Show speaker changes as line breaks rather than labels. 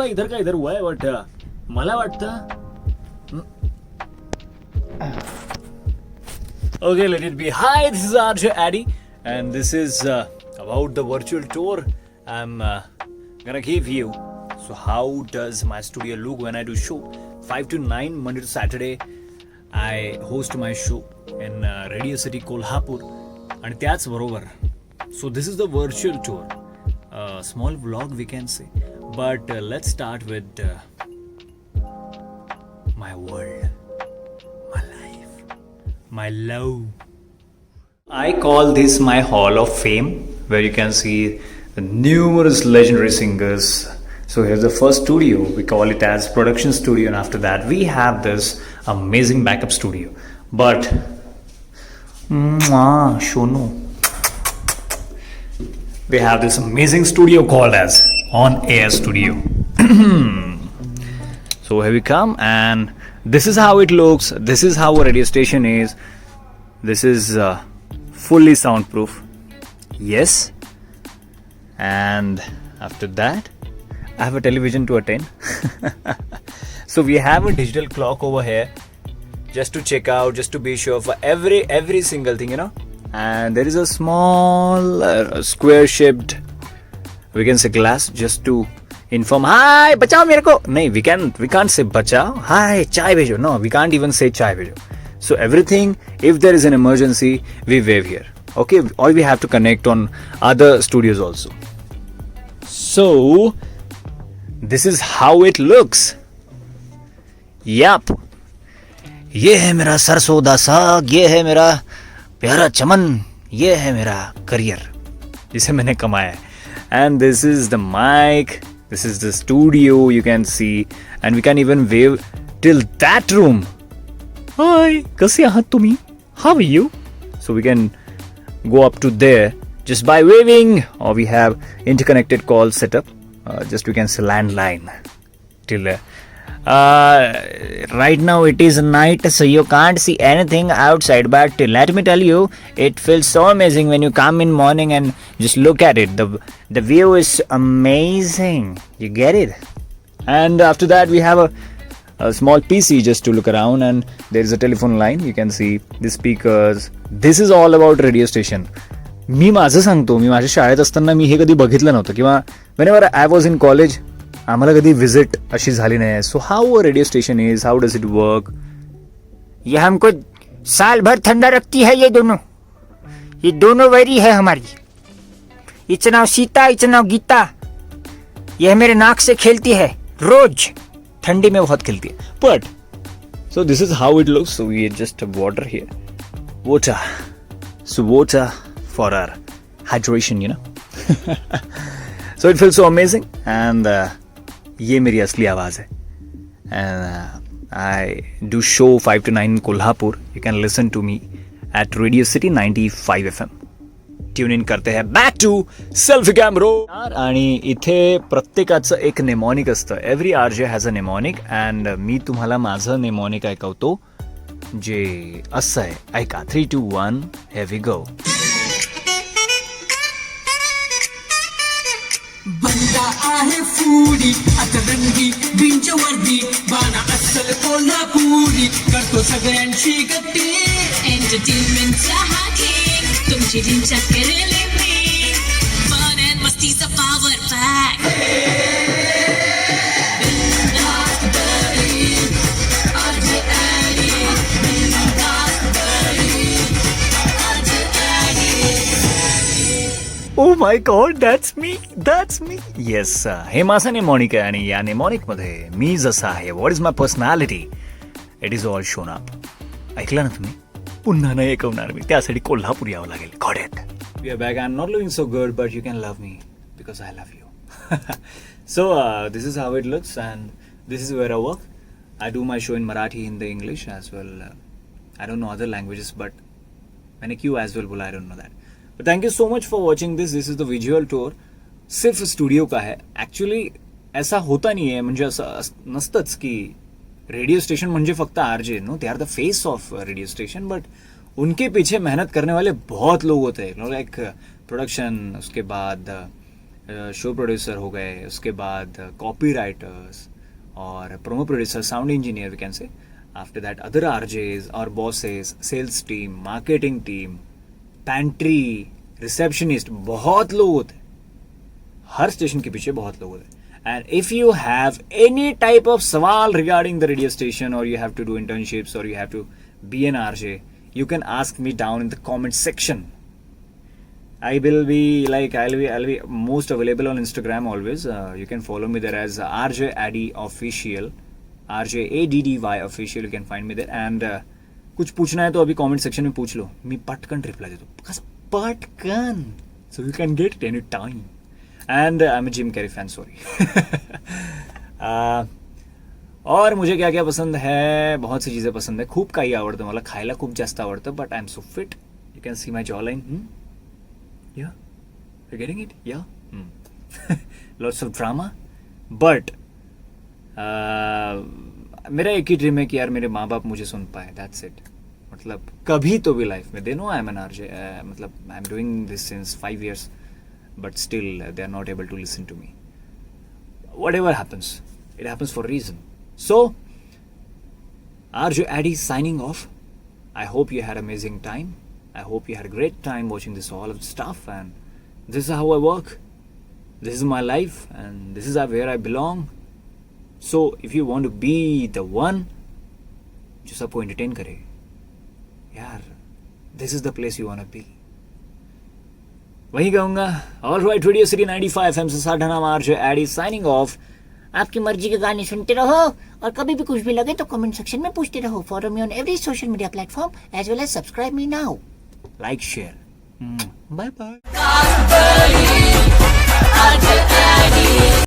थोड़ा इधर का इधर हुआ है बट मला वाटतं okay, let it be. Hi, this is RJ Addy and this is about the virtual tour I'm gonna give you. So how does my studio look when I do show? 5 to 9 Monday to Saturday I host my show in Radio City Kolhapur and त्याच बरोबर. So this is the virtual tour. Small vlog we can say. But let's start with my world, my life, my love. I call this my Hall of Fame, where you can see the numerous legendary singers. So here's the first studio. We call it as production studio, and after that we have this amazing backup studio. But Shonu, we have this amazing studio called as On Air Studio. So here we come, and this is how it looks. This is how a radio station is. This is fully soundproof. Yes. And after that, I have a television to attend. So we have a digital clock over here, just to check out, just to be sure for every single thing, you know. And there is a small square shaped, we can say, glass, just to inform, hi bachao mere ko. No, we can't say bachao. Hi, chai bhejo. No, we can't even say chai bhejo. So everything, if there is an emergency, we wave here. Okay, or we have to connect on other studios also. So this is how it looks. Yup. ये है मेरा सरसों दा साग, ये है मेरा प्यारा चमन, ये है मेरा करियर जिसे मैंने कमाया है. And this is the mic, this is the studio, you can see, and we can even wave till that room. Hi, कसे आहात तुम्ही? How are you? So we can go up to there just by waving, or we have interconnected call setup. Just we can say landline till there. Right now it is night, so you can't see anything outside, but let me tell you, it feels so amazing when you come in morning and just look at it. The view is amazing, you get it. And after that we have a small PC just to look around, and there is a telephone line, you can see the speakers. This is all about radio station. मी माझं सांगतो, मी माझ्या शाळेत असताना मी हे कधी बघितलं नव्हतं, किंवा whenever I was in college आम्हाला कधी विजिट अशी झाली नाही. So how a radio station is, how does it work. ये हमको साल भर ठंडा रखती है. ये दोनों वैरी है हमारी. It's now Sita, it's now Gita. यह मेरे नाक से खेलती है रोज, ठंडी में बहुत खेलती है. But so this is how it looks. So we just water here, water. So water for our hydration, you know. So it feels so amazing. And ये मेरी असली आवाज़ है. And I do show 5 to 9 in Kolhapur. You can listen to me at radio city 95 FM. Tune in करते हैं back to selfie कॅमरो. आणि इथे प्रत्येकाचं एक नेमॉनिक असतं. Every RJ has a mnemonic, and मी तुम्हाला माझं नेमॉनिक ऐकवतो, जे असं आहे. ऐका. 3, 2, 1 here we go.
बंदा आहे फूडी अतरंगी बिंचवर्दी बाना अस्सल कोल्हापुरी करतो सगळ्यांची गट्टी
एंटरटेनमेंटचा हा केक तुमची जिंच्या करेले मी फन अँड मस्तीचा power pack.
Oh my god, that's me. Yes, हे माझं नेमॉनिक आहे, आणि या नेमॉनिकमध्ये मी जसा आहे, what is my personality, it is all shown up. ऐकलं ना तुम्ही? पुन्हा नाही ऐकवणार मी, त्यासाठी कोल्हापूर यावं लागेल. Got it. We are back. I am not looking so good, but you can love me because I love you. So this is how it looks, and this is where I work. I do my show in Marathi, Hindi, English as well. I don't know other languages, but मैंने क्यों as well बोला, I don't know that. But thank you so much for watching this. This is the visual tour. सिर्फ studio का है. Actually ऐसा होता नहीं है, म्हणजे असं नसतंच की रेडियो स्टेशन म्हणजे फक्त RJ. No, they are the face of radio station, but उनके पीछे मेहनत करने वाले बहुत लोग होते हैं. लाइक प्रोडक्शन, उसके बाद शो प्रोड्यूसर हो गए, उसके बाद कॉपी राइटर्स और promo producer, sound engineer we can say, after that other RJs और bosses, sales team, marketing team, pantry, receptionist, बहुत लोग होते हैं हर स्टेशन के पीछे, बहुत लोग होते हैं. And if you have any type of सवाल regarding the radio station, or you have to do internships, or you have to be an RJ, you can ask me down in the comment section. I will be like, I'll be most available on Instagram always. You can follow me there as RJ Addy Official, RJ ADDY Official. You can find me there. And कुछ पूछना है तो अभी comment section में पूछ लो, मी पटकन reply दे दो, because पटकन, so you can get it any time. And I'm a Jim Carrey fan, sorry. और मुझे क्या क्या पसंद है, बहुत सी चीज़ें पसंद है. खूप काही आवडतं मला, खायला खूप जास्त आवडतं. But I am so fit, you can see my jaw line. या यू गेटिंग इट. या लॉट्स ऑफ ड्रामा. बट मेरा एक ही ड्रीम है कि यार मेरे माँ बाप मुझे सुन पाए, दैट्स इट. मतलब कभी तो भी लाइफ में, they know I am an RJ, मतलब I am doing this since 5 years. But still they are not able to listen to me. Whatever happens, it happens for a reason. So RJ Addy signing off. I hope you had amazing time. I hope you had a great time watching this all of the stuff, and this is how I work. This is my life, and this is where I belong. So if you want to be the one जो सबको entertain करे, यार, this is the place you wanna be. वही कहूँगा. All right, radio city 95 FM से साढ़ा नाम RJ AD signing off.
आपकी मर्जी के गाने सुनते रहो और कभी भी कुछ भी लगे तो कमेंट सेक्शन में पूछते रहो. Follow me on every social media platform as well as subscribe me now.
Like share. Bye bye.
Carvalho.